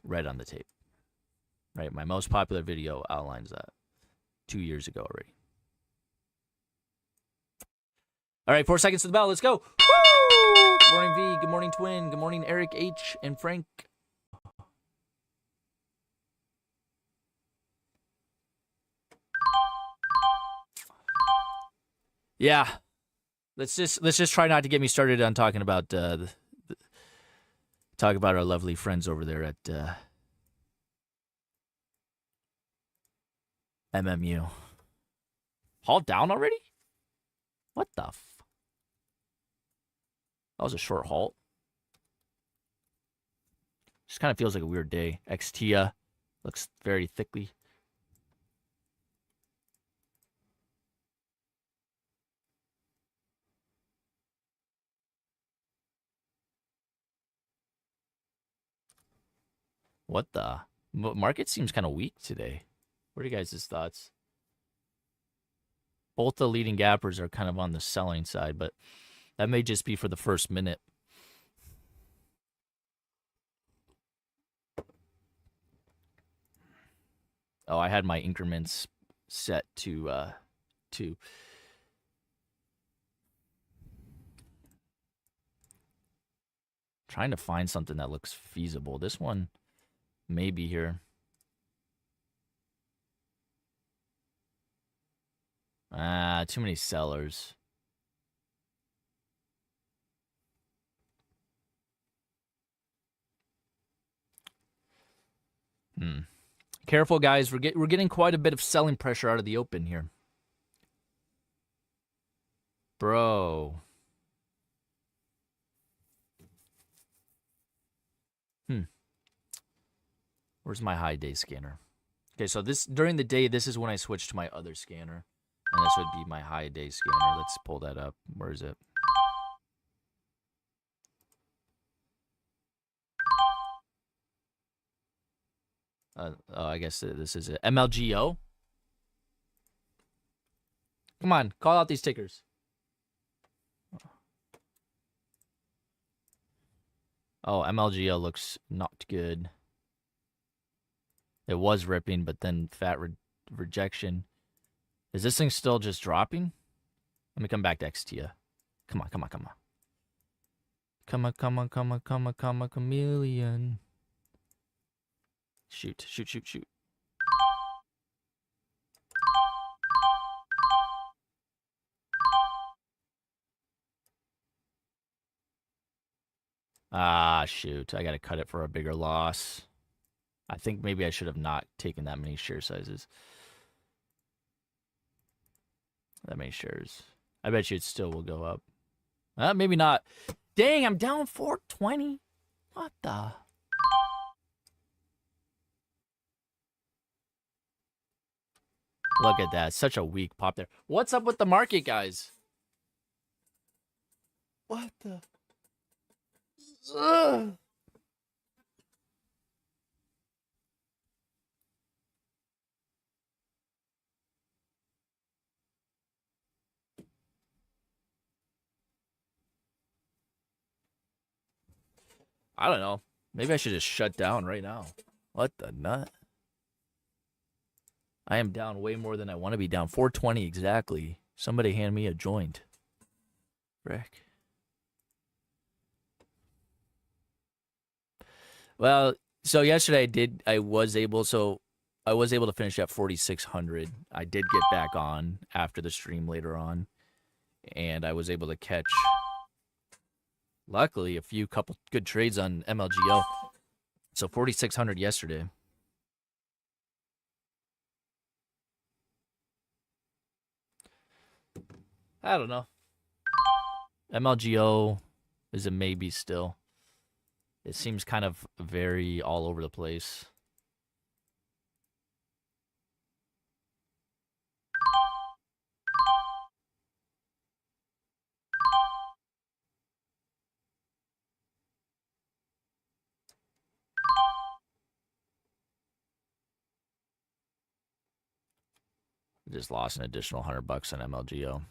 Red on the tape. Right? My most popular video outlines that 2 years ago already. All right, 4 seconds to the bell. Let's go. Woo! Good morning, V. Good morning, Twin. Good morning, Eric H. and Frank. Yeah. Let's just try not to get me started on talking about talk about our lovely friends over there at MMU. Hauled down already? What the f? That was a short halt. Just kind of feels like a weird day. Xtia looks very thickly. What the? Market seems kind of weak today. What are you guys' thoughts? Both the leading gappers are kind of on the selling side, but that may just be for the first minute. Oh, I had my increments set to trying to find something that looks feasible. This one may be here. Ah, too many sellers. Careful, guys. We're getting quite a bit of selling pressure out of the open here. Bro. Where's my high day scanner? Okay, so this during the day, this is when I switch to my other scanner. And this would be my high day scanner. Let's pull that up. Where is it? Oh, I guess this is it. MLGO? Come on, call out these tickers. Oh, MLGO looks not good. It was ripping, but then fat rejection. Is this thing still just dropping? Let me come back to Xtia. Come on, come on, come on. Come on, come on, come on, come on, come on, chameleon. Shoot, shoot, shoot, shoot. Ah, shoot. I got to cut it for a bigger loss. I think maybe I should have not taken that many share sizes. That many shares. I bet you it still will go up. Maybe not. Dang, I'm down 420. What the? Look at that. Such a weak pop there. What's up with the market, guys? What the? Ugh. I don't know. Maybe I should just shut down right now. What the nut? I am down way more than I want to be down. 420 exactly. Somebody hand me a joint. Frick. Well, so yesterday I was able to finish at 4,600. I did get back on after the stream later on, and I was able to catch, luckily, a couple good trades on MLGO. So 4,600 yesterday. I don't know. MLGO is a maybe still. It seems kind of very all over the place. Just lost an additional $100 on MLGO.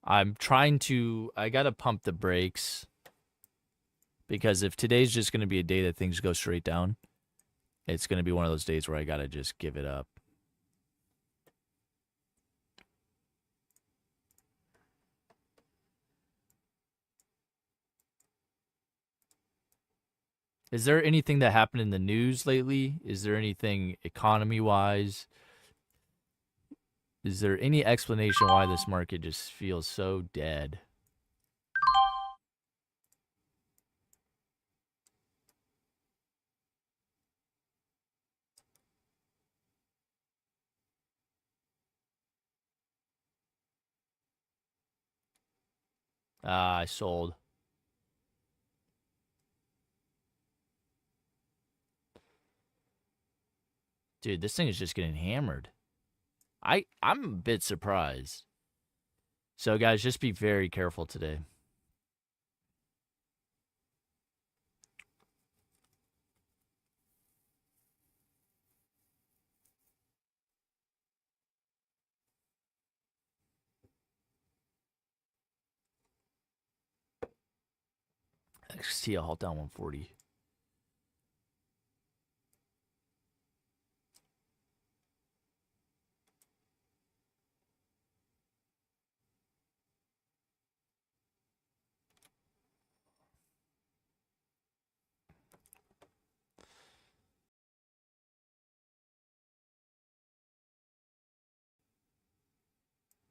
I gotta pump the brakes Because if today's just going to be a day that things go straight down, it's going to be one of those days where I got to just give it up. Is there anything that happened in the news lately? Is there anything economy-wise? Is there any explanation why this market just feels so dead? Ah, I sold. Dude, this thing is just getting hammered. I'm a bit surprised. So guys, just be very careful today. XT halt down 140.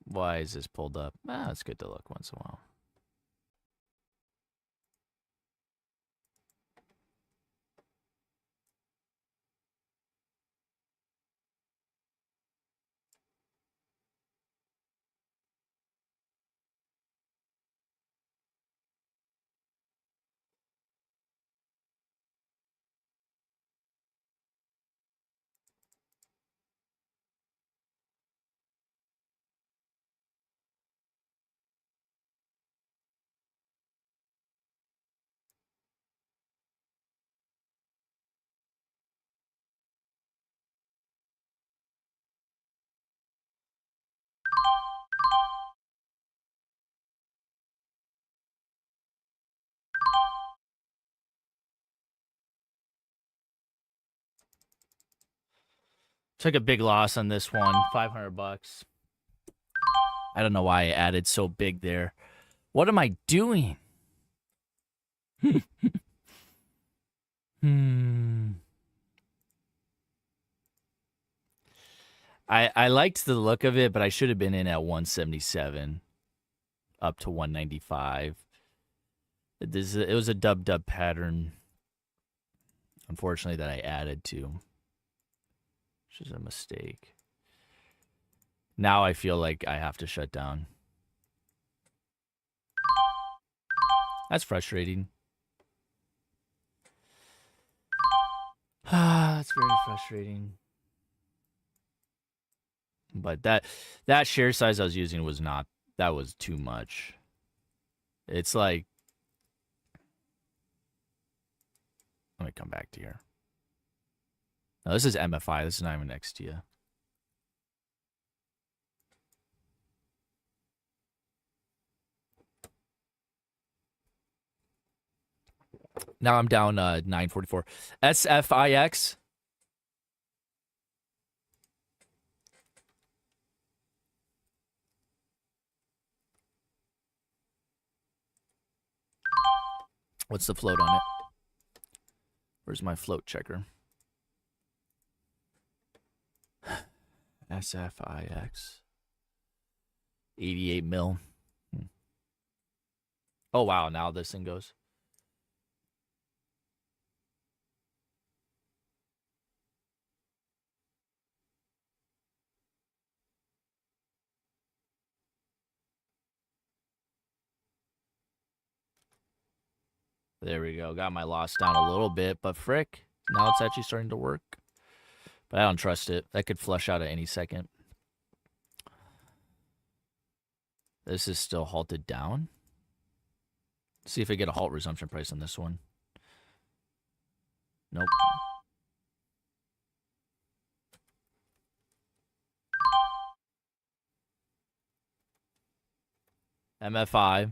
Why is this pulled up? Ah, it's good to look once in a while. Took a big loss on this one, $500. I don't know why I added so big there. What am I doing? I liked the look of it, but I should have been in at 177 up to 195. It was a dub pattern, unfortunately, that I added to, which is a mistake. Now I feel like I have to shut down. That's frustrating. That's very frustrating. But that share size I was using was not, that was too much. It's like, let me come back to here. No, this is MFI. This is not even XTIA. Now I'm down 944. SFIX. What's the float on it? Where's my float checker? SFIX. 88 mil. Oh, wow. Now this thing goes. There we go. Got my loss down a little bit, but frick. Now it's actually starting to work. But I don't trust it. That could flush out at any second. This is still halted down. See if I get a halt resumption price on this one. Nope. MFI.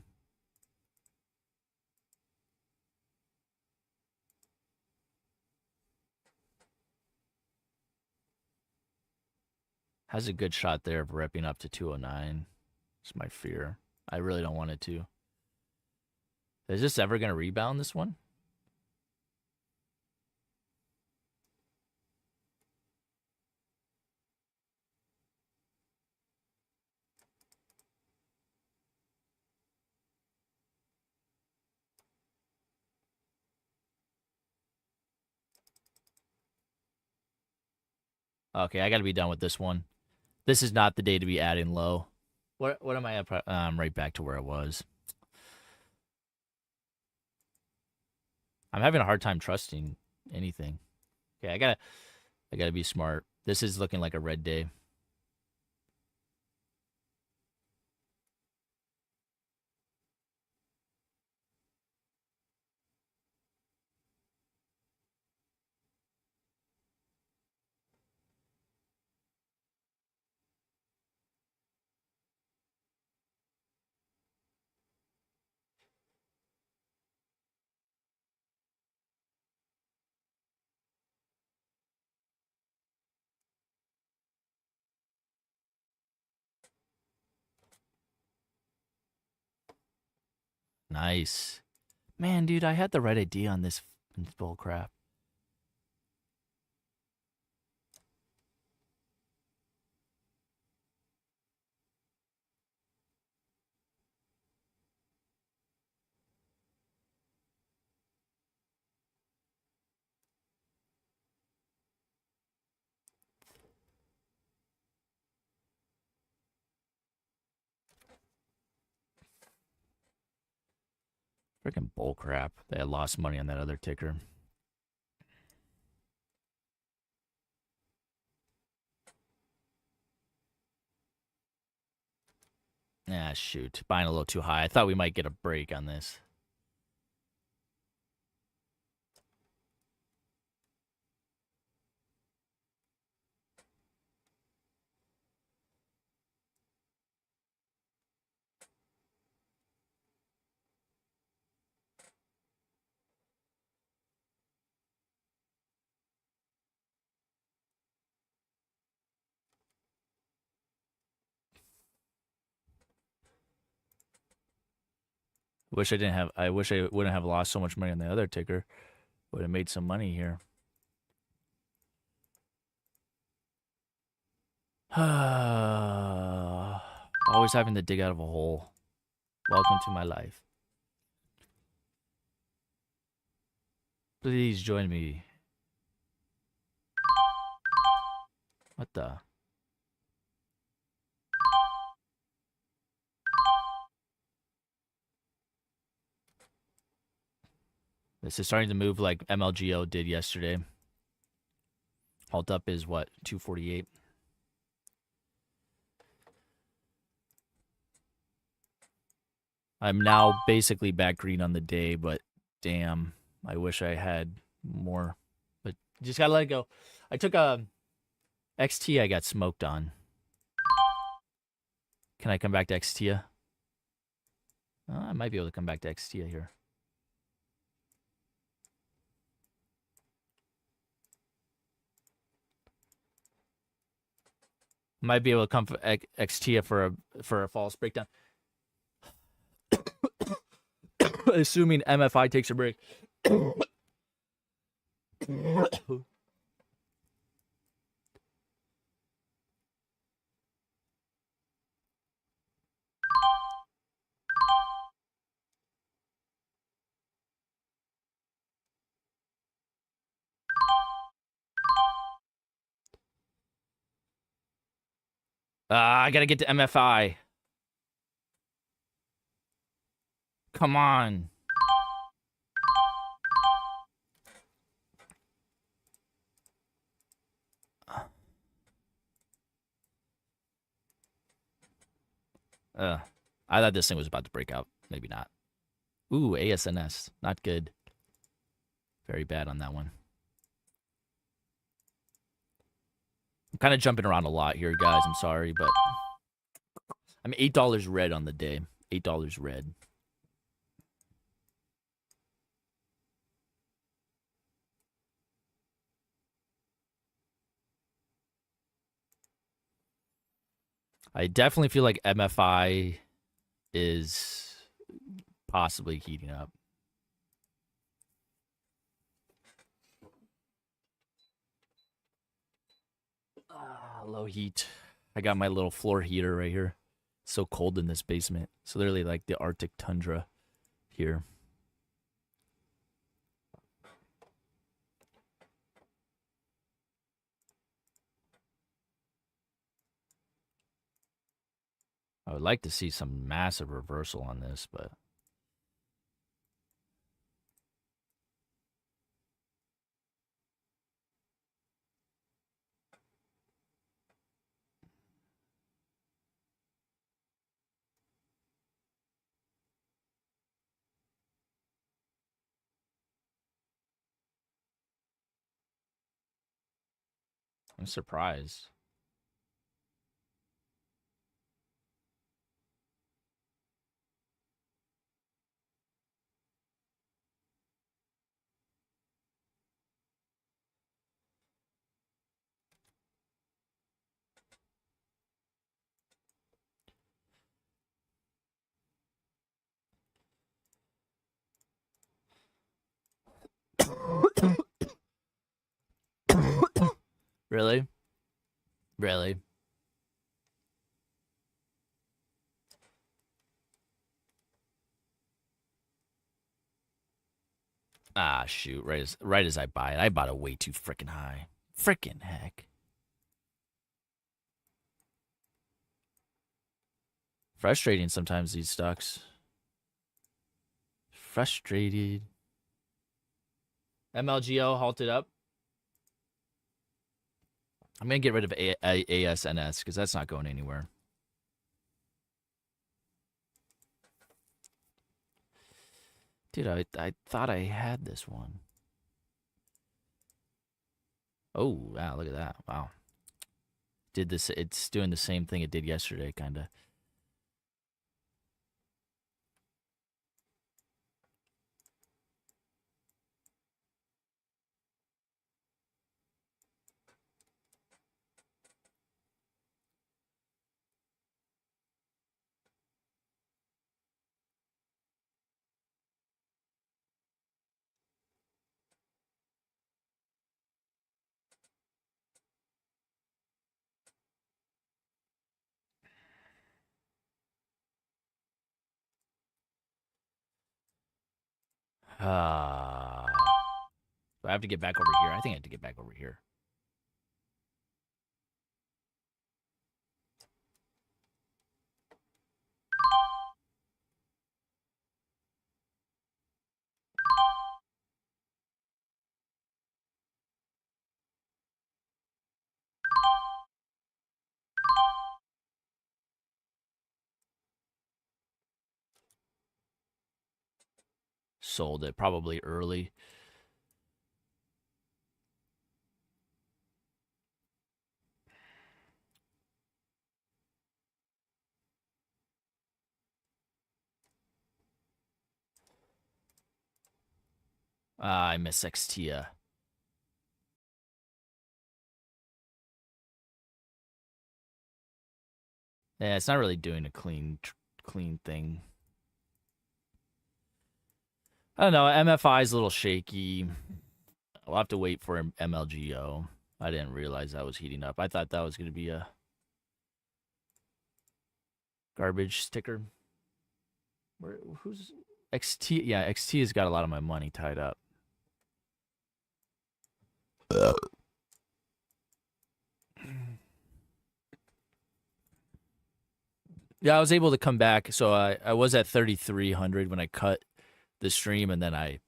Has a good shot there of ripping up to 209. It's my fear. I really don't want it to. Is this ever going to rebound, this one? Okay, I got to be done with this one. This is not the day to be adding low. What am I at? Right back to where it was. I'm having a hard time trusting anything. Okay, I gotta be smart. This is looking like a red day. Nice. Man, dude, I had the right idea on this bull crap. Freaking bull crap. They had lost money on that other ticker. Ah, shoot. Buying a little too high. I thought we might get a break on this. I wish I wouldn't have lost so much money on the other ticker. Would have made some money here. Always having to dig out of a hole. Welcome to my life. Please join me. What the? This is starting to move like MLGO did yesterday. Halt up is what? 248. I'm now basically back green on the day, but damn, I wish I had more. But just gotta let it go. I took a XT I got smoked on. Can I come back to XT? I might be able to come back to XT here. Might be able to come for XT for a false breakdown. Assuming MFI takes a break. I gotta get to MFI. Come on. I thought this thing was about to break out. Maybe not. Ooh, ASNS. Not good. Very bad on that one. I'm kind of jumping around a lot here, guys. I'm sorry, but I'm $8 red on the day. $8 red. I definitely feel like MFI is possibly heating up. Low heat. I got my little floor heater right here. It's so cold in this basement. It's literally like the Arctic tundra here. I would like to see some massive reversal on this, but I'm surprised. Really? Really? Ah, shoot. Right as I buy it. I bought it way too freaking high. Freaking heck. Frustrating sometimes, these stocks. Frustrated. MLGO halted up. I'm going to get rid of ASNS because that's not going anywhere. Dude, I thought I had this one. Oh, wow, look at that. Wow. It's doing the same thing it did yesterday, kind of. Ah. Do I have to get back over here? I think I have to get back over here. Sold it probably early. I miss Xtia. Yeah, it's not really doing a clean thing. I don't know. MFI is a little shaky. I'll have to wait for MLGO. I didn't realize that was heating up. I thought that was going to be a garbage sticker. Who's XT? Yeah, XT has got a lot of my money tied up. Yeah, I was able to come back. So I was at 3,300 when I cut the stream, and then I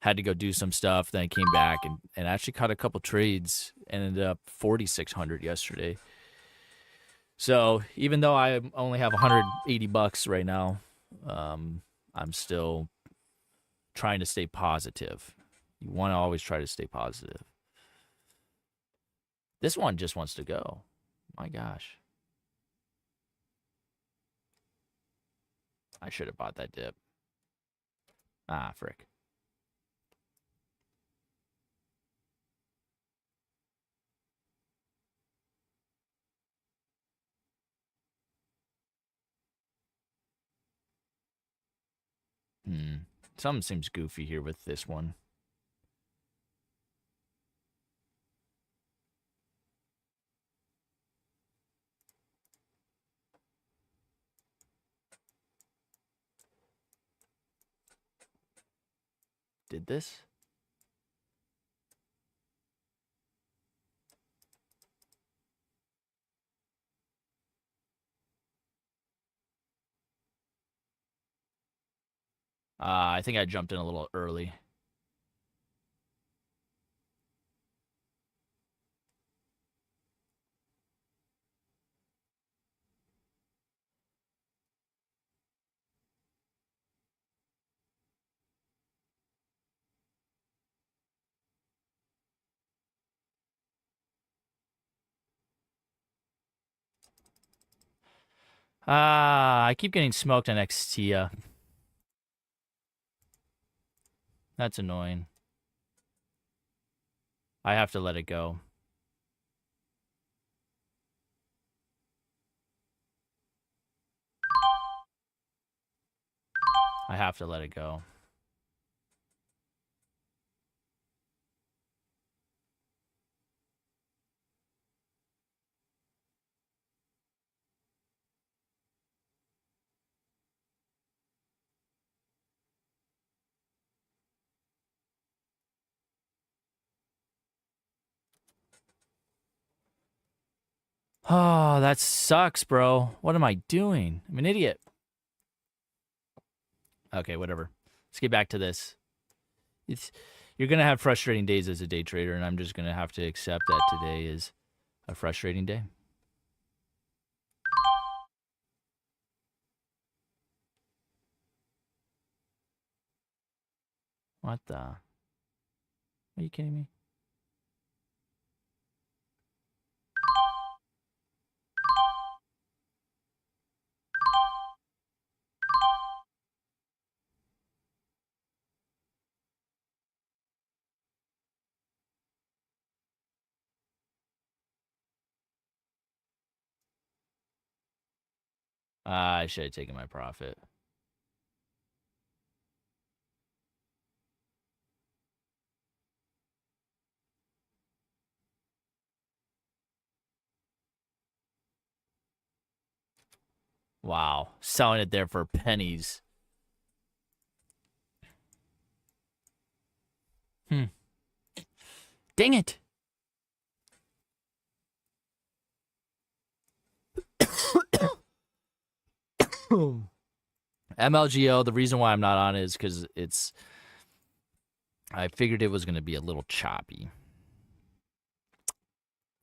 had to go do some stuff. Then I came back and actually caught a couple trades and ended up 4,600 yesterday. So even though I only have 180 bucks right now, I'm still trying to stay positive. You want to always try to stay positive. This one just wants to go. My gosh. I should have bought that dip. Ah, frick. Something seems goofy here with this one. Did this? I think I jumped in a little early. I keep getting smoked on Xtia. That's annoying. I have to let it go. I have to let it go. Oh, that sucks, bro. What am I doing? I'm an idiot. Okay, whatever. Let's get back to this. You're going to have frustrating days as a day trader, and I'm just going to have to accept that today is a frustrating day. What the? Are you kidding me? I should have taken my profit. Wow. Selling it there for pennies. Dang it. MLGO, the reason why I'm not on it is because I figured it was going to be a little choppy.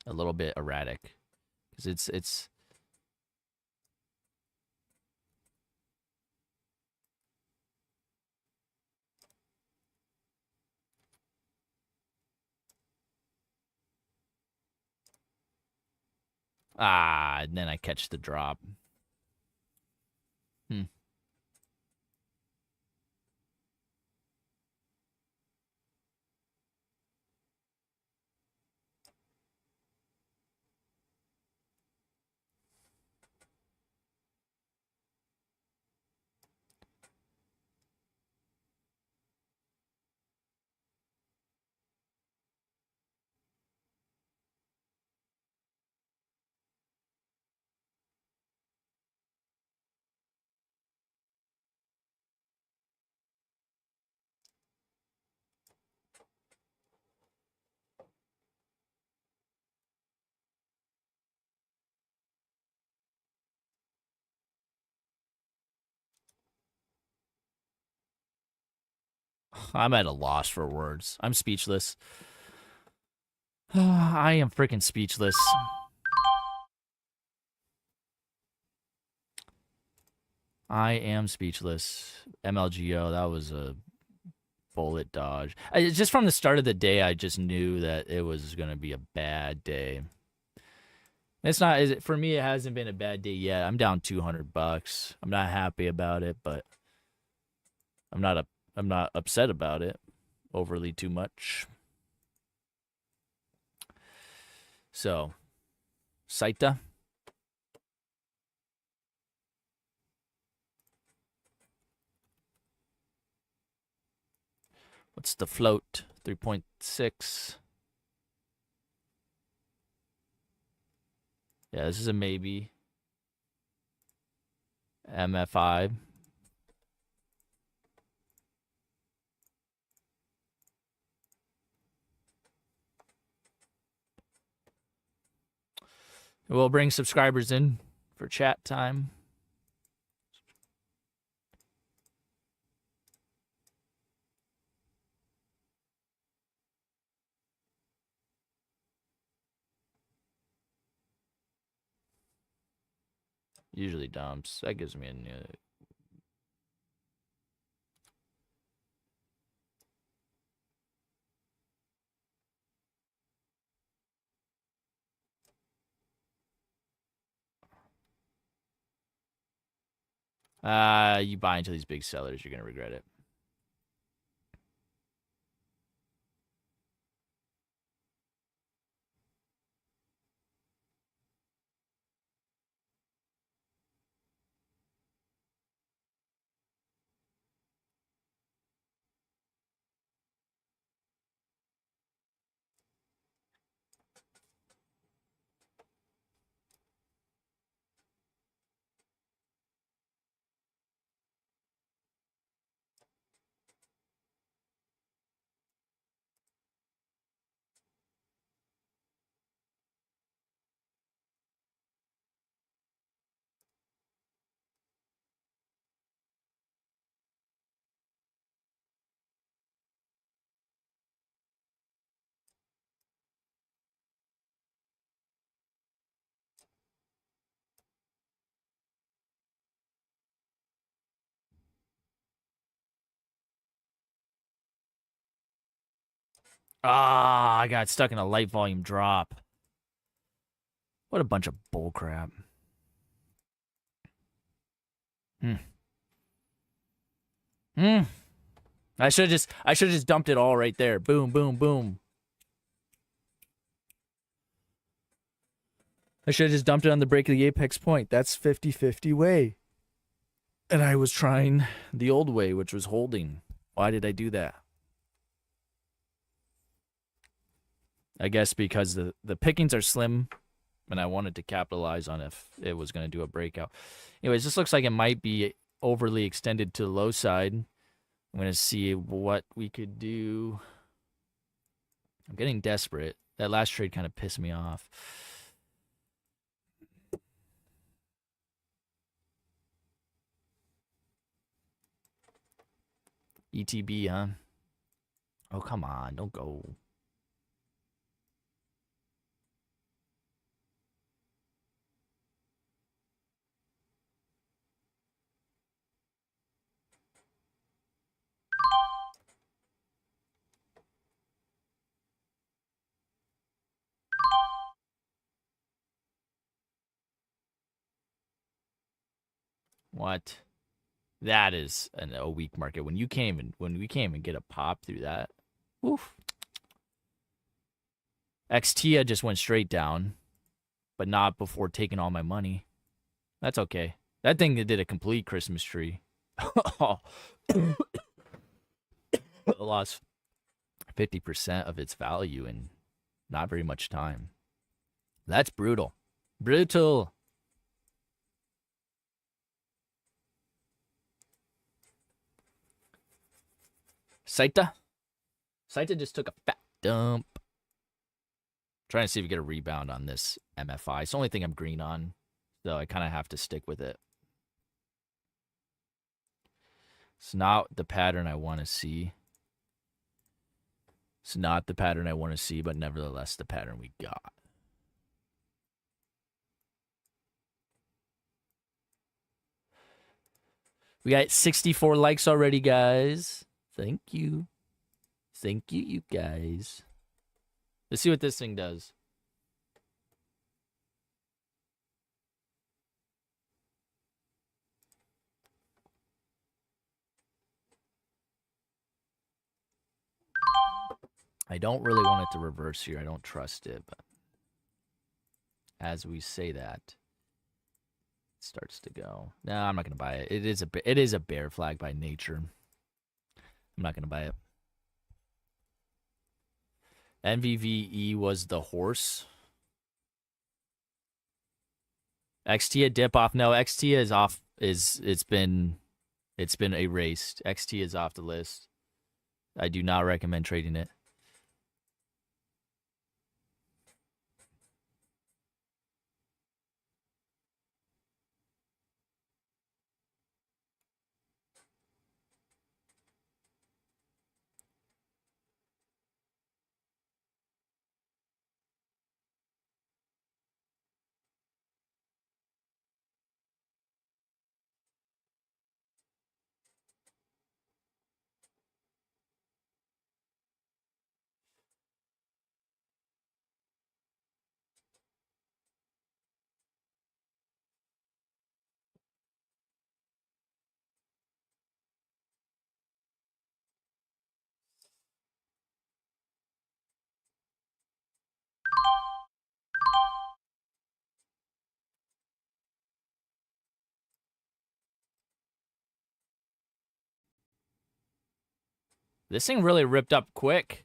A little bit erratic. Because it's and then I catch the drop. I'm at a loss for words. I'm speechless. I am freaking speechless. I am speechless. MLGO, that was a bullet dodge. Just from the start of the day, I just knew that it was going to be a bad day. It's not, for me, it hasn't been a bad day yet. I'm down $200. I'm not happy about it, but I'm not upset about it overly too much. So, Saita. What's the float? 3.6. Yeah, this is a maybe. MFI. We'll bring subscribers in for chat time. Usually dumps. That gives me a new. You buy into these big sellers, you're gonna regret it. Ah, I got stuck in a light volume drop. What a bunch of bullcrap. I should have just dumped it all right there. Boom, boom, boom. I should have just dumped it on the break of the apex point. That's 50-50 way. And I was trying the old way, which was holding. Why did I do that? I guess because the pickings are slim, and I wanted to capitalize on if it was going to do a breakout. Anyways, this looks like it might be overly extended to the low side. I'm going to see what we could do. I'm getting desperate. That last trade kind of pissed me off. ETB, huh? Oh, come on. Don't go. What? That is a weak market. When we can't even get a pop through that. Oof. XTIA just went straight down, but not before taking all my money. That's okay. That thing did a complete Christmas tree. Lost 50% of its value in not very much time. That's brutal. Brutal. Saita just took a fat dump. Trying to see if we get a rebound on this MFI. It's the only thing I'm green on, so I kind of have to stick with it. It's not the pattern I want to see. It's not the pattern I want to see, but nevertheless, the pattern we got. We got 64 likes already, guys. Thank you. Thank you, you guys. Let's see what this thing does. I don't really want it to reverse here. I don't trust it, but as we say that, it starts to go. No, I'm not going to buy it. It is a bear flag by nature. I'm not going to buy it. NVVE was the horse. XT dip off. No, XT is off. It's been erased. XT is off the list. I do not recommend trading it. This thing really ripped up quick.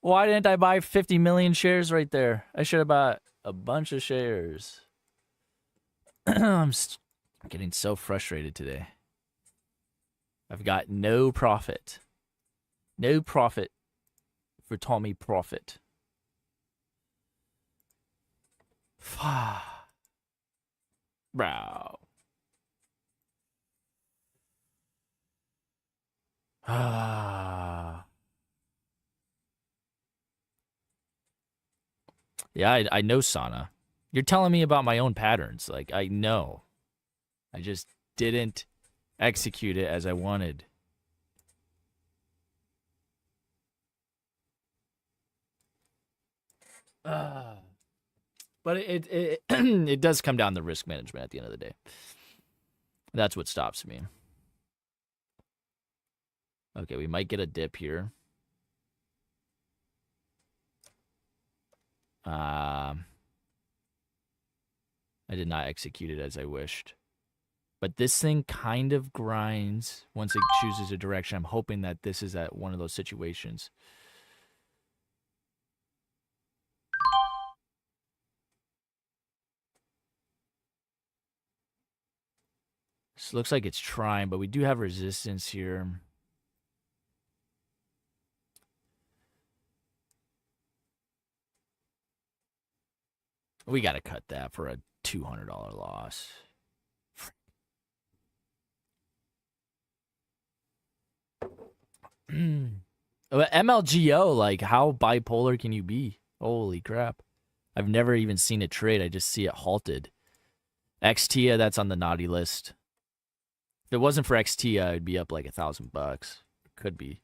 Why didn't I buy 50 million shares right there? I should have bought a bunch of shares. I'm getting so frustrated today. I've got no profit. No profit for Tommy Profit. Bro. Yeah, I know Sana. You're telling me about my own patterns. Like, I know. I just didn't execute it as I wanted. But it it does come down to risk management at the end of the day. That's what stops me. Okay, we might get a dip here. I did not execute it as I wished. But this thing kind of grinds once it chooses a direction. I'm hoping that this is at one of those situations. This looks like it's trying, but we do have resistance here. We got to cut that for a $200 loss. MLGO, like, how bipolar can you be? Holy crap. I've never even seen it trade. I just see it halted. XTIA, that's on the naughty list. If it wasn't for XTIA, it'd be up like $1,000. Could be.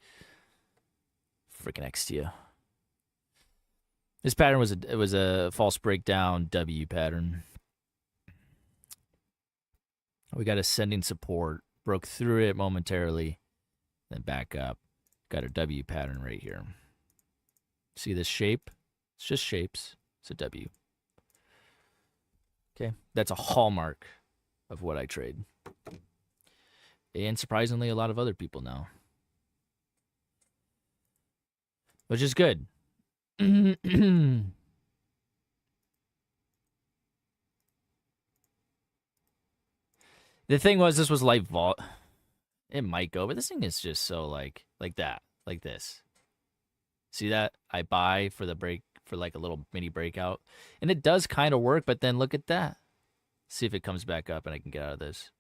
Freaking XTIA. This pattern was a false breakdown W pattern. We got ascending support, broke through it momentarily, then back up. Got a W pattern right here. See this shape? It's just shapes. It's a W. Okay, that's a hallmark of what I trade. And surprisingly, a lot of other people know. Which is good. The thing was, this was light vault. It might go, but this thing is just so like that, like this. See that? I buy for the break, for like a little mini breakout. And it does kind of work, but then look at that. See if it comes back up and I can get out of this.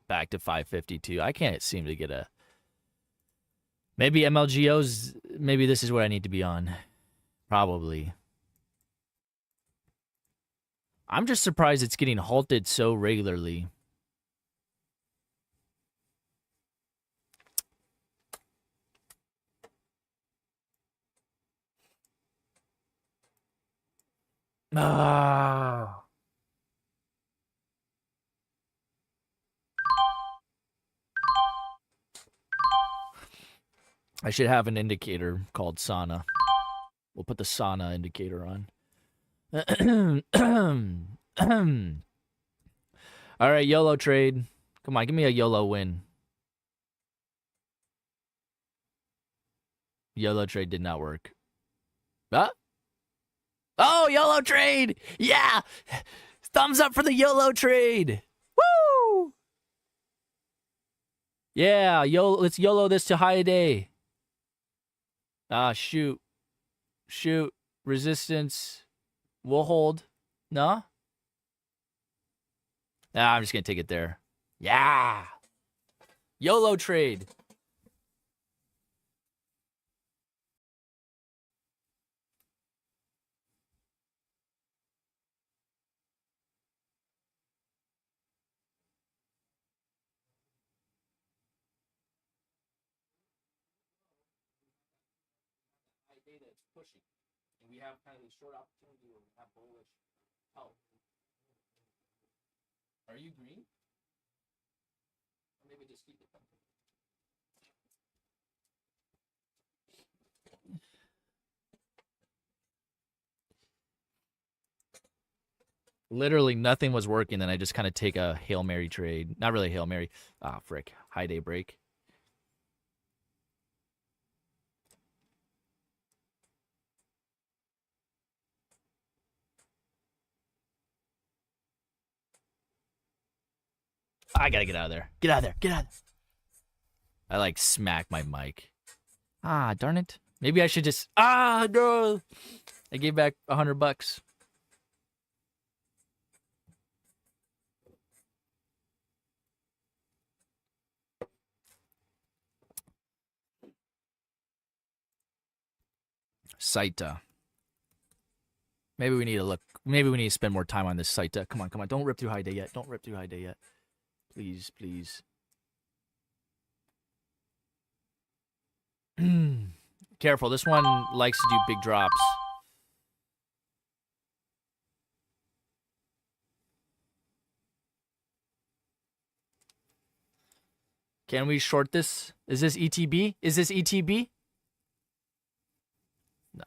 Back to 552. I can't seem to get a... Maybe MLGOs, maybe this is what I need to be on. Probably. I'm just surprised it's getting halted so regularly. Ah. I should have an indicator called Sana. We'll put the Sana indicator on. All right, YOLO trade. Come on, give me a YOLO win. YOLO trade did not work. Huh? Oh, YOLO trade! Yeah! Thumbs up for the YOLO trade! Woo! Yeah, let's YOLO this to high day. Ah, shoot. Shoot. Resistance. We'll hold. No? Nah, I'm just going to take it there. Yeah! YOLO trade. Data is pushing. And we have kind of a short opportunity where we have bullish help. Are you green? Or maybe just keep it. Literally nothing was working. Then I just kind of take a Hail Mary trade. Not really Hail Mary. Ah, frick. High day break. I gotta get out of there. Get out of there. Get out of there. I like smack my mic. Ah, darn it. Maybe I should just. Ah, no. I gave back $100. Saita. Maybe we need to look. Maybe we need to spend more time on this Saita. Come on, come on. Don't rip through high day yet. Don't rip through high day yet. Please, please. Careful. This one likes to do big drops. Can we short this? Is this ETB? Is this ETB? No.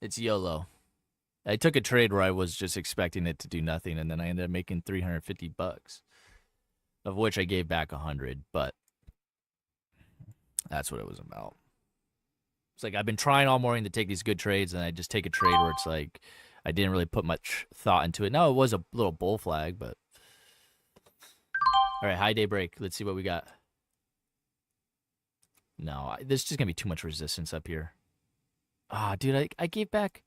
It's YOLO. I took a trade where I was just expecting it to do nothing, and then I ended up making $350, of which I gave back 100. But that's what it was about. It's like I've been trying all morning to take these good trades, and I just take a trade where it's like I didn't really put much thought into it. No, it was a little bull flag, but all right, high day break. Let's see what we got. No, there's just gonna be too much resistance up here. Ah, dude, I gave back.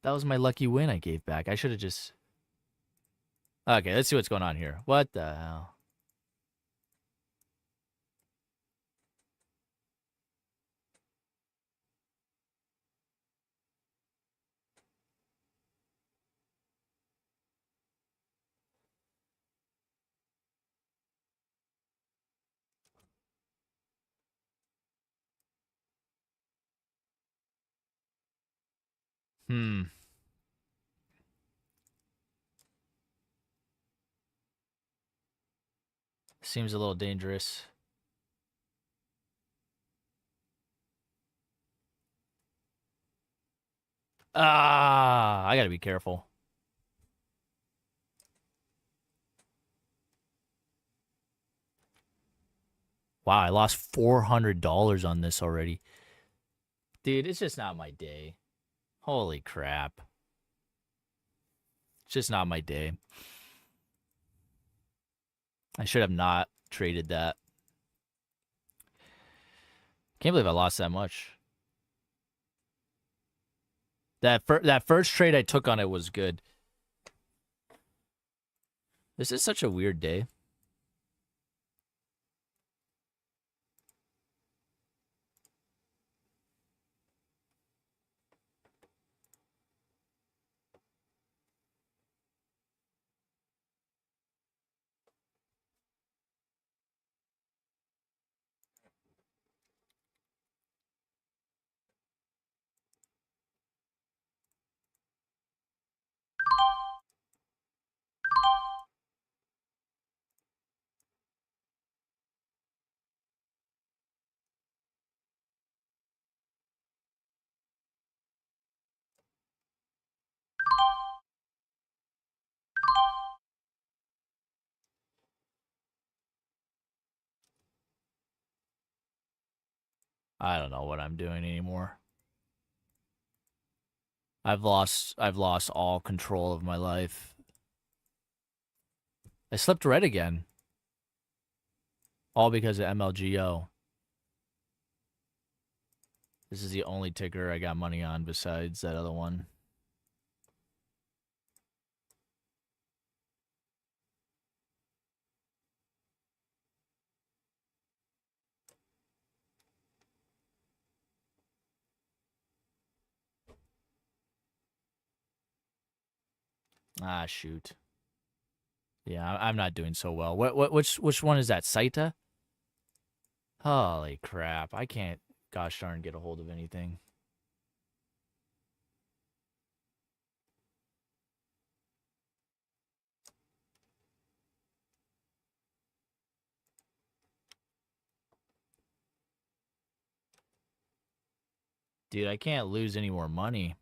That was my lucky win I gave back. I should have just. Okay, let's see what's going on here. What the hell? Seems a little dangerous. Ah, I gotta be careful. Wow, I lost $400 on this already. Dude, it's just not my day. Holy crap. It's just not my day. I should have not traded that. Can't believe I lost that much. That first trade I took on it was good. This is such a weird day. I don't know what I'm doing anymore. I've lost all control of my life. I slipped red again. All because of MLGO. This is the only ticker I got money on besides that other one. Ah, shoot. Yeah, I'm not doing so well. Which one is that? Saita? Holy crap. I can't, gosh darn, get a hold of anything. Dude, I can't lose any more money.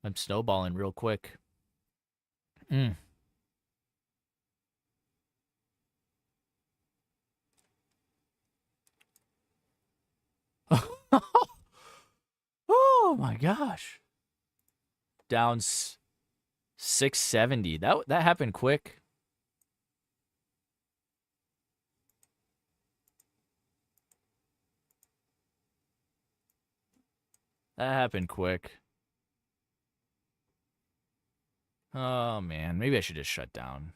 I'm snowballing real quick. Mm. Oh my gosh. Down 670. That happened quick. That happened quick. Oh man, maybe I should just shut down.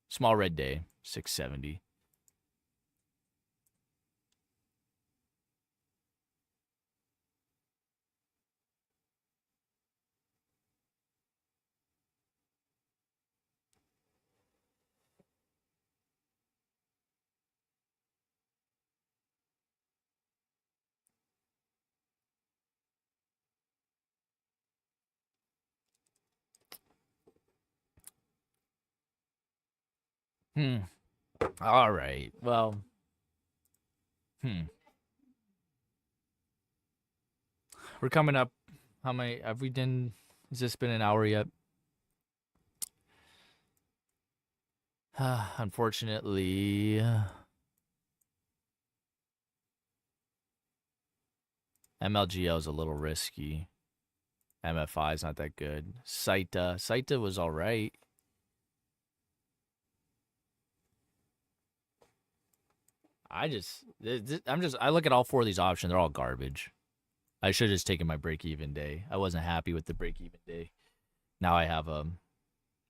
Small red day, 670. All right. Well, we're coming up. How many have we done? Has this been an hour yet? Unfortunately, MLGO is a little risky. MFI is not that good. Saita was all right. I look at all four of these options. They're all garbage. I should have just taken my break-even day. I wasn't happy with the break-even day. Now I have a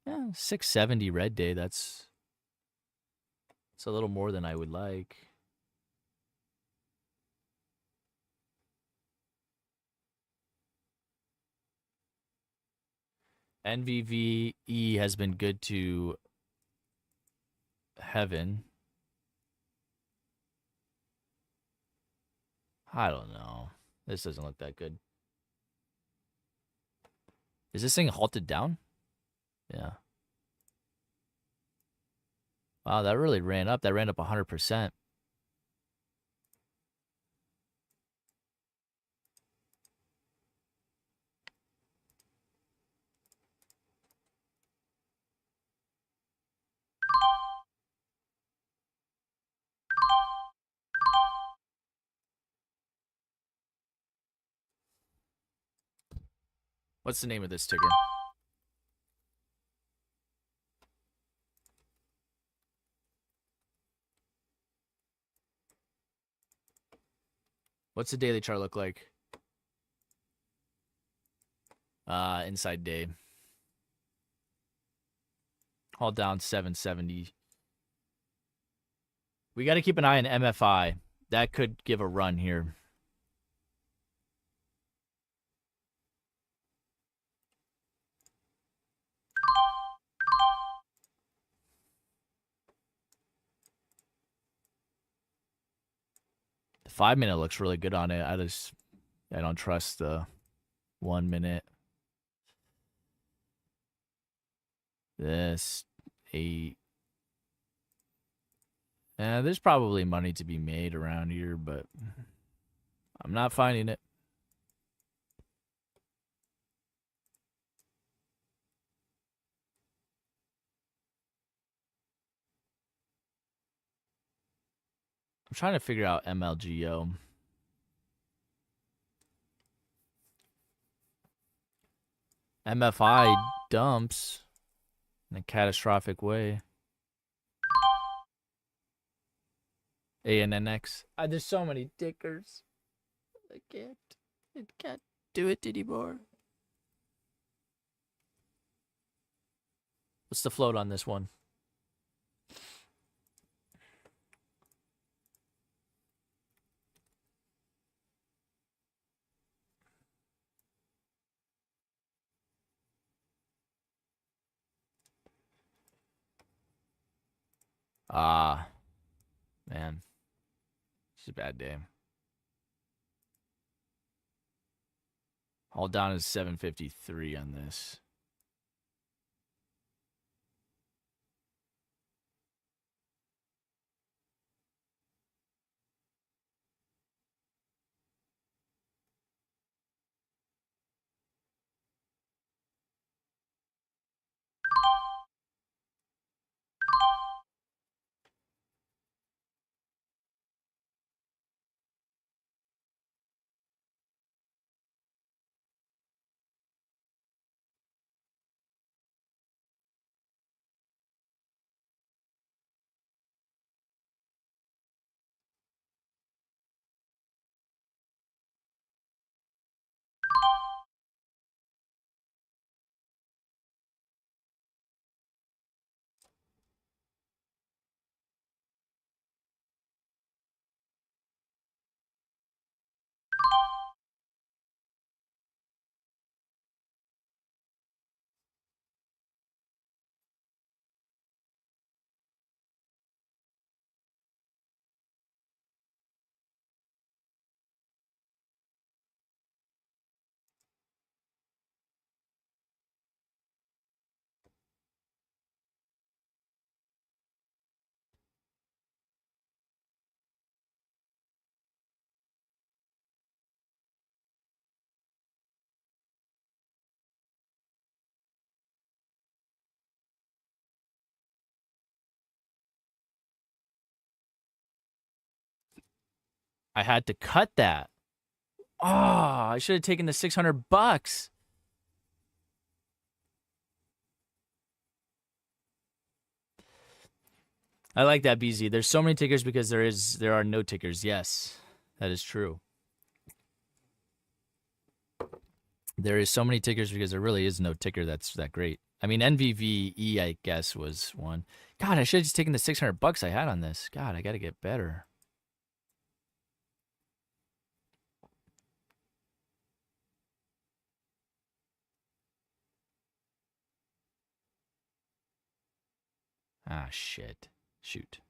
670 red day. It's a little more than I would like. NVVE has been good to heaven. I don't know. This doesn't look that good. Is this thing halted down? Yeah. Wow, that really ran up. That ran up 100%. What's the name of this ticker? What's the daily chart look like? Inside day. Haul down 770. We got to keep an eye on MFI. That could give a run here. The 5-minute looks really good on it. I don't trust the 1 minute. This 8. There's probably money to be made around here, but I'm not finding it. I'm trying to figure out MLGO. MFI dumps in a catastrophic way. ANNX. There's so many tickers. I can't do it anymore. What's the float on this one? Ah, man. It's a bad day. All down is 753 on this. I had to cut that. Oh, I should have taken the $600. I like that, BZ. There's so many tickers because there are no tickers. Yes, that is true. There is so many tickers because there really is no ticker that's that great. I mean, NVVE, I guess, was one. God, I should have just taken the $600 I had on this. God, I got to get better. Ah, shit. Shoot.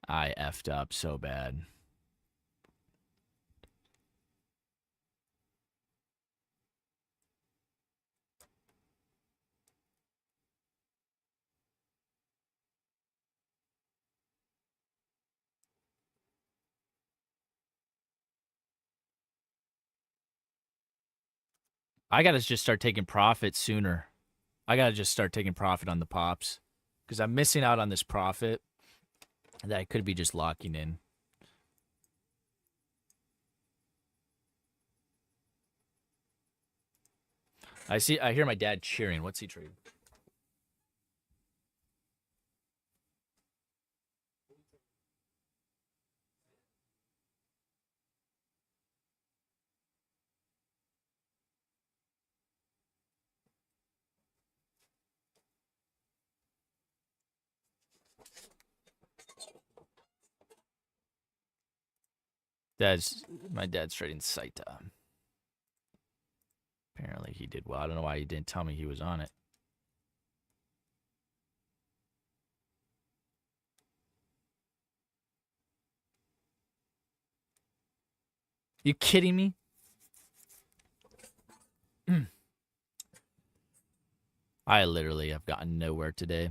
I effed up so bad. I got to just start taking profit sooner. I got to just start taking profit on the pops because I'm missing out on this profit that I could be just locking in. I hear my dad cheering. What's he trading? My dad's trading Saita. Apparently he did well. I don't know why he didn't tell me he was on it. You kidding me? I literally have gotten nowhere today.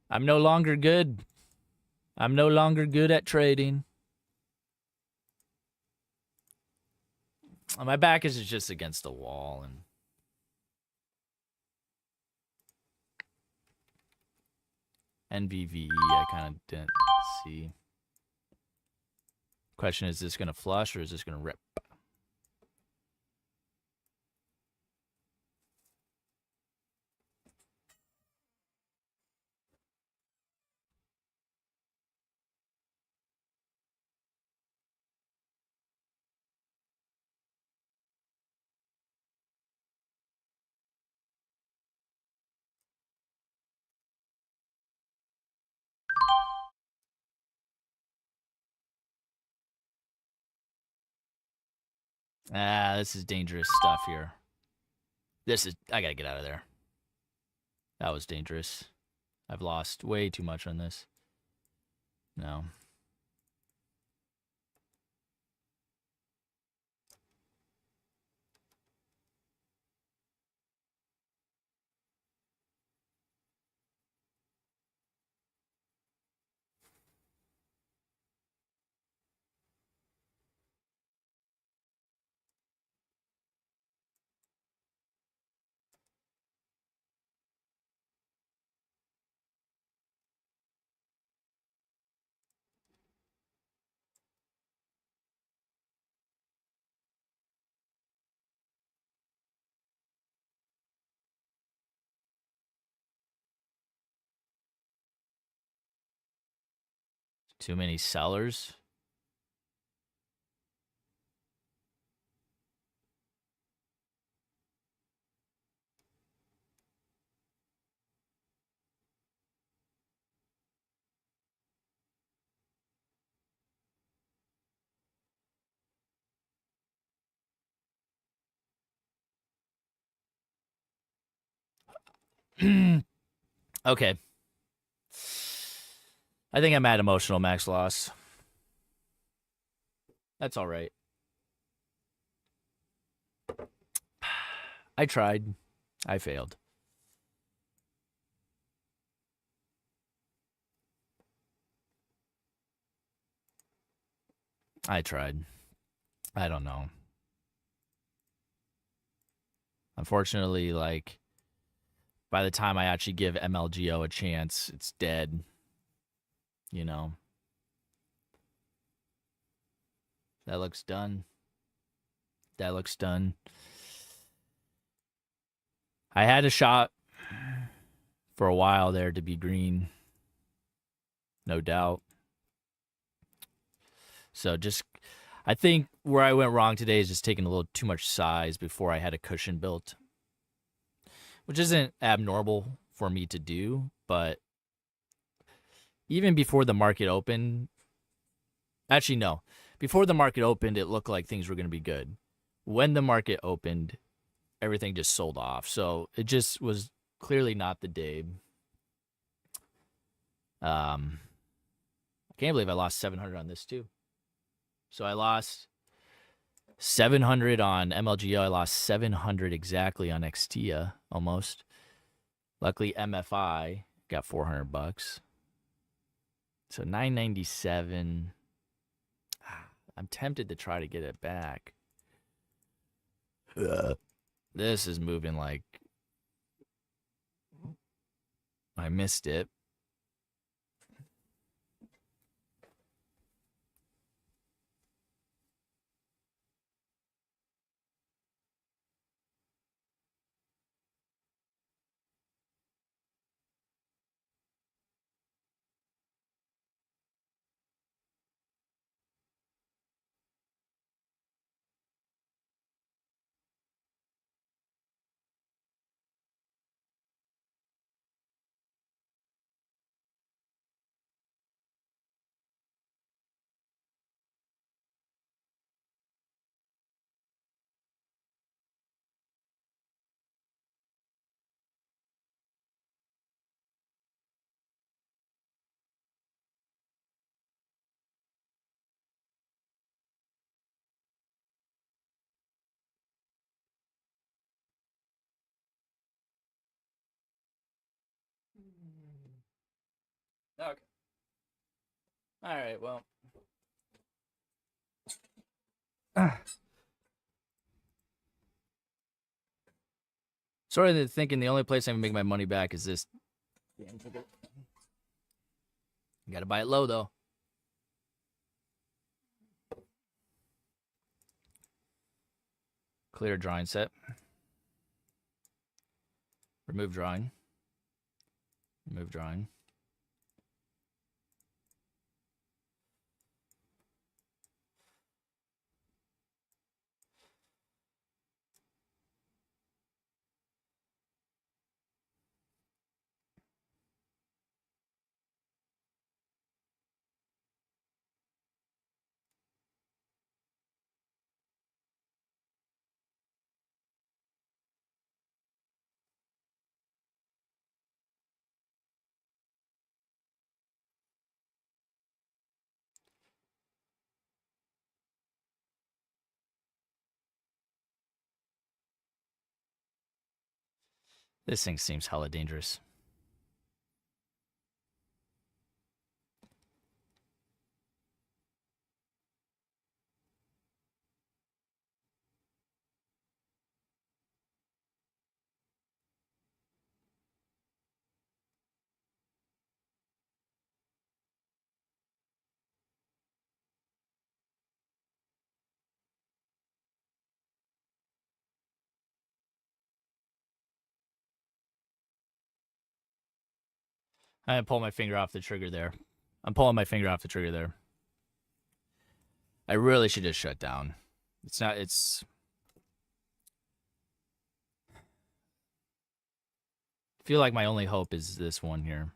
I'm no longer good. I'm no longer good at trading. My back is just against the wall, and NVVE I kind of didn't see. Question, is this going to flush or is this going to rip? This is dangerous stuff here. I gotta get out of there. That was dangerous. I've lost way too much on this. No. Too many sellers. Okay. I think I'm at emotional max loss. That's all right. I tried. I failed. I tried. I don't know. Unfortunately, like, by the time I actually give MLGO a chance, it's dead. You know. That looks done. That looks done. I had a shot for a while there to be green. No doubt. So just, I think where I went wrong today is just taking a little too much size before I had a cushion built, which isn't abnormal for me to do, but even before the market opened, actually, no, before the market opened, it looked like things were going to be good. When the market opened, everything just sold off. So it just was clearly not the day. I can't believe I lost 700 on this too. So I lost 700 on MLGO. I lost 700 exactly on Xtia, almost. Luckily, MFI got $400. So 997. I'm tempted to try to get it back. This is moving like I missed it. Okay. All right. Well. Sort of thinking the only place I can make my money back is this. You gotta buy it low though. Clear drawing set. Remove drawing. Remove drawing. This thing seems hella dangerous. I pull my finger off the trigger there. I'm pulling my finger off the trigger there. I really should just shut down. It's not. It's. I feel like my only hope is this one here.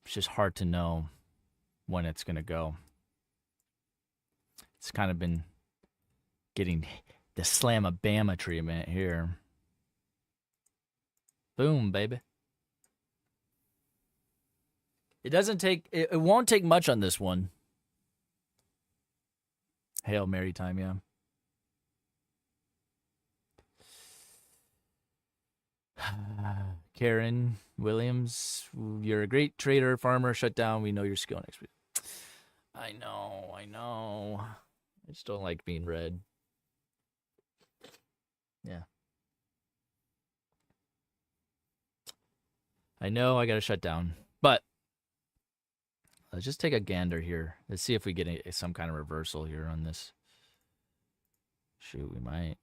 It's just hard to know when it's gonna go. It's kind of been getting the slam-a-bama treatment here. Boom, baby. It doesn't take. It won't take much on this one. Hail Mary time, yeah. Karen Williams, you're a great trader, farmer, shut down. We know your skill next week. I know. I just don't like being read. Yeah. I know I gotta shut down. But let's just take a gander here. Let's see if we get some kind of reversal here on this. Shoot, we might.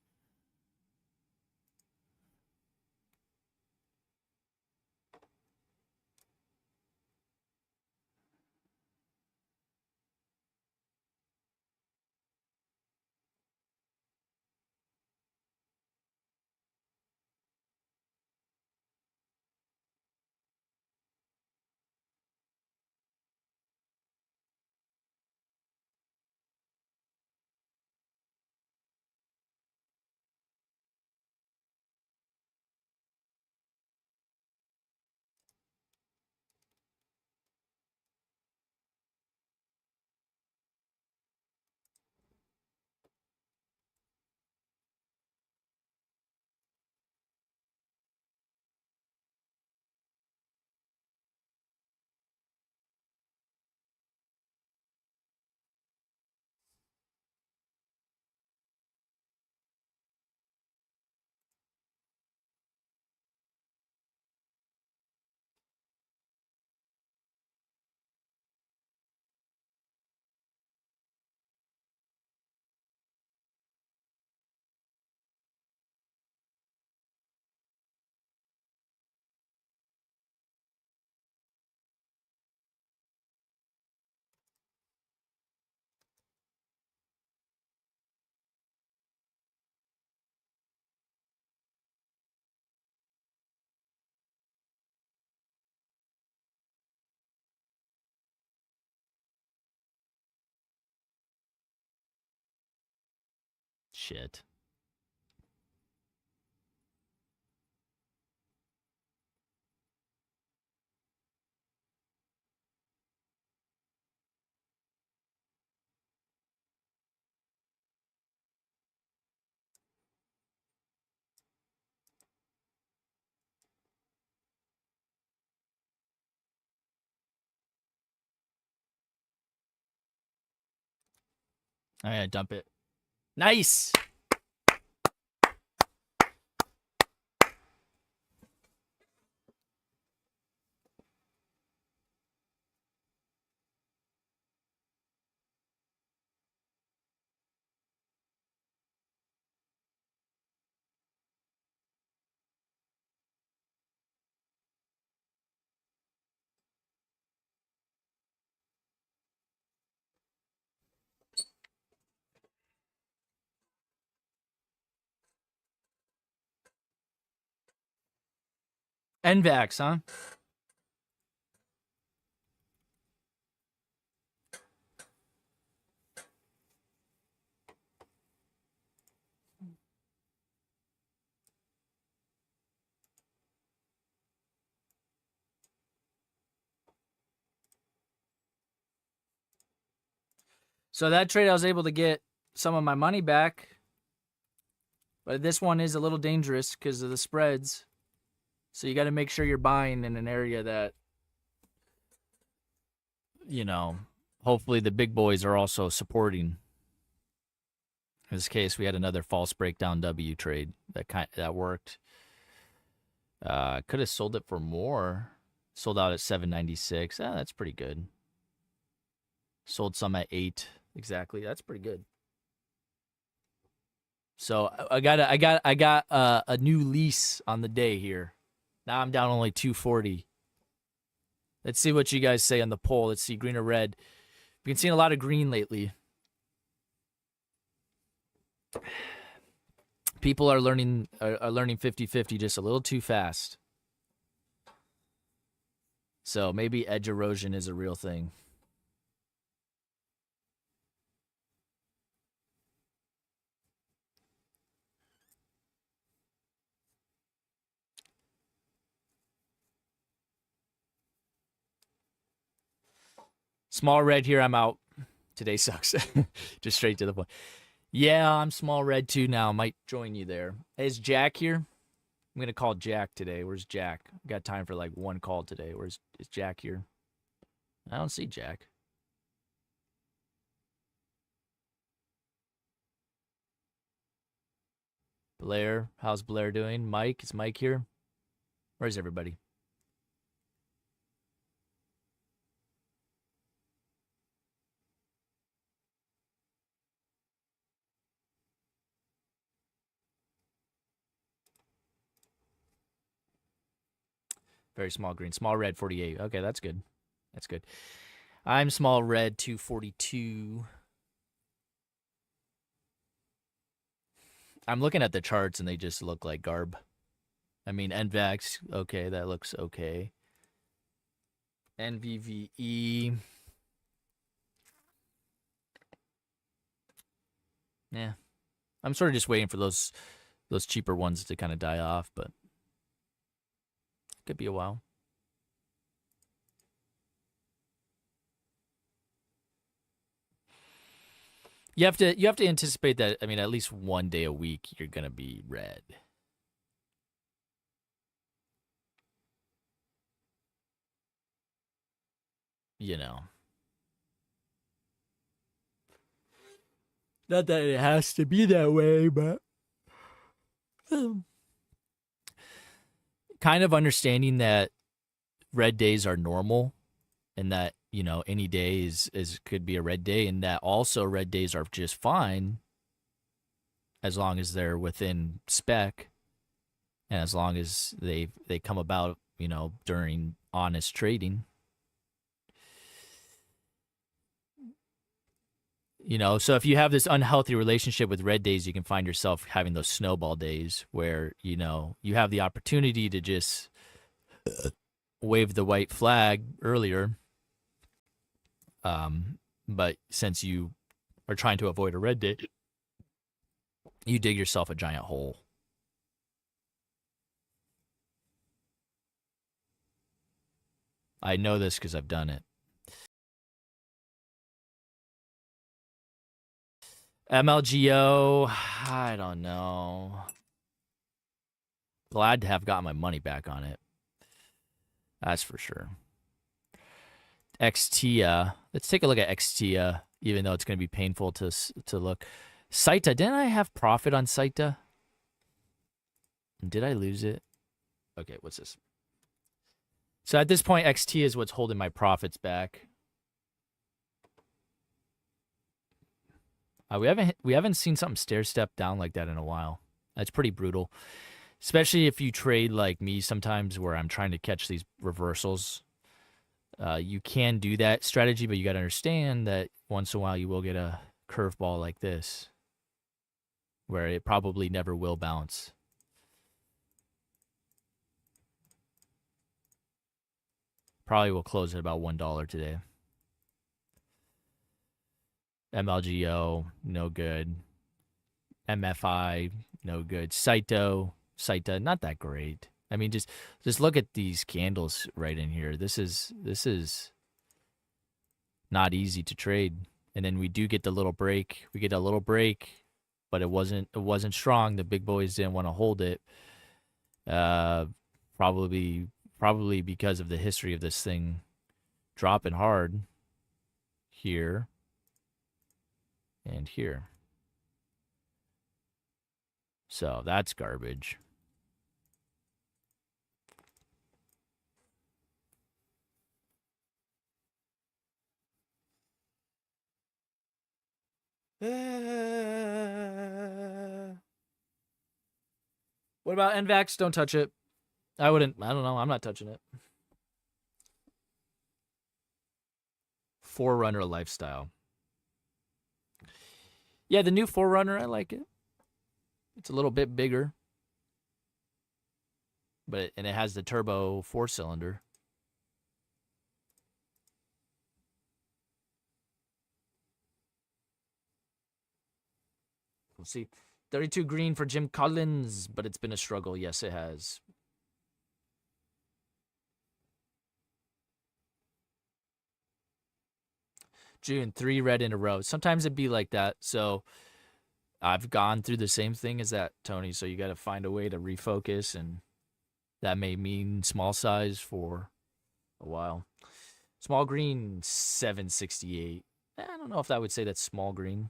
Shit. All right, dump it. Nice. NVAX, huh? So that trade, I was able to get some of my money back. But this one is a little dangerous because of the spreads. So you got to make sure you're buying in an area that, you know, hopefully the big boys are also supporting. In this case, we had another false breakdown W trade that worked. Could have sold it for more. Sold out at 796. That's pretty good. Sold some at 8 exactly. That's pretty good. So I got a new lease on the day here. Now I'm down only 240. Let's see what you guys say on the poll. Let's see, green or red. We've been seeing a lot of green lately. People are learning 50-50 just a little too fast. So maybe edge erosion is a real thing. Small red here, I'm out. Today sucks. Just straight to the point. Yeah, I'm small red too now. Might join you there. Hey, is Jack here? I'm going to call Jack today. Where's Jack? Got time for like one call today. Is Jack here? I don't see Jack. Blair, how's Blair doing? Mike, is Mike here? Where's everybody? Very small green. Small red, 48. Okay, that's good. That's good. I'm small red, 242. I'm looking at the charts and they just look like garb. I mean, NVAX, okay, that looks okay. NVVE. Yeah. I'm sort of just waiting for those cheaper ones to kind of die off, but could be a while. You have to anticipate that. I mean, at least one day a week you're gonna be red. You know. Not that it has to be that way, but kind of understanding that red days are normal and that, you know, any day is could be a red day, and that also red days are just fine as long as they're within spec and as long as they come about, you know, during honest trading. You know, so if you have this unhealthy relationship with red days, you can find yourself having those snowball days where, you know, you have the opportunity to just wave the white flag earlier. But since you are trying to avoid a red day, you dig yourself a giant hole. I know this because I've done it. MLGO, I don't know. Glad to have gotten my money back on it. That's for sure. XTIA. Let's take a look at XTIA. even though it's going to be painful to look. Saita, didn't I have profit on Saita? Did I lose it? Okay, what's this? So at this point, XT is what's holding my profits back. We haven't seen something stair step down like that in a while. That's pretty brutal, especially if you trade like me sometimes, where I'm trying to catch these reversals. You can do that strategy, but you got to understand that once in a while you will get a curveball like this, where it probably never will bounce. Probably will close at about $1 today. MLGO, no good. MFI, no good. Saita, not that great. I mean, just look at these candles right in here. This is not easy to trade. And then we do get the little break. We get a little break, but it wasn't strong. The big boys didn't want to hold it. Probably because of the history of this thing dropping hard here and here. So that's garbage. What about NVAX? Don't touch it. I don't know. I'm not touching it. Forerunner lifestyle. Yeah, the new Forerunner, I like it. It's a little bit bigger. And it has the turbo 4-cylinder. We'll see. 32 green for Jim Collins, but it's been a struggle. Yes, it has. June, 3 red in a row. Sometimes it'd be like that. So I've gone through the same thing as that, Tony. So you got to find a way to refocus, and that may mean small size for a while. Small green, 768. I don't know if I would say that's small green.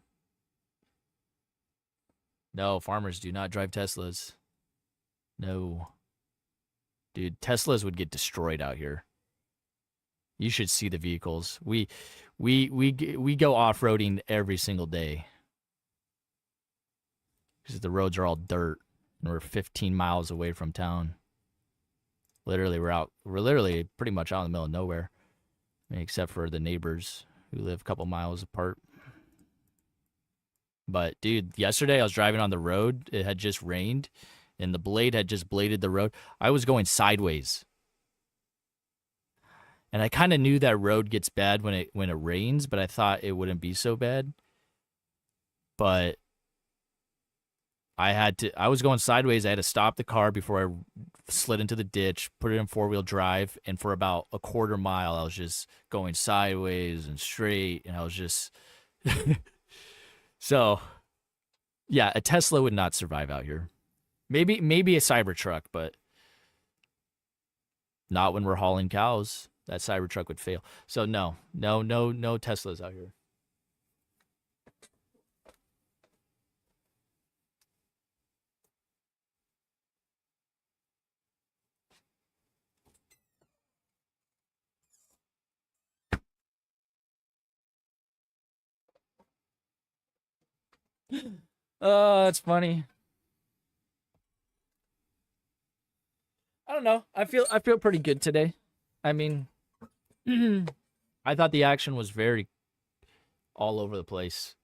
No, farmers do not drive Teslas. No. Dude, Teslas would get destroyed out here. You should see the vehicles. We go off-roading every single day because the roads are all dirt and we're 15 miles away from town. Literally, we're literally pretty much out in the middle of nowhere, except for the neighbors who live a couple miles apart. But dude, yesterday I was driving on the road. It had just rained and the blade had just bladed the road. I was going sideways. And I kind of knew that road gets bad when it rains, but I thought it wouldn't be so bad. But I was going sideways. I had to stop the car before I slid into the ditch, put it in 4-wheel drive, and for about a quarter mile I was just going sideways and straight, and I was just So, yeah, a Tesla would not survive out here. Maybe a Cybertruck, but not when we're hauling cows. That Cybertruck would fail. So no Teslas out here. Oh, that's funny. I don't know. I feel pretty good today. I mean, I thought the action was very all over the place.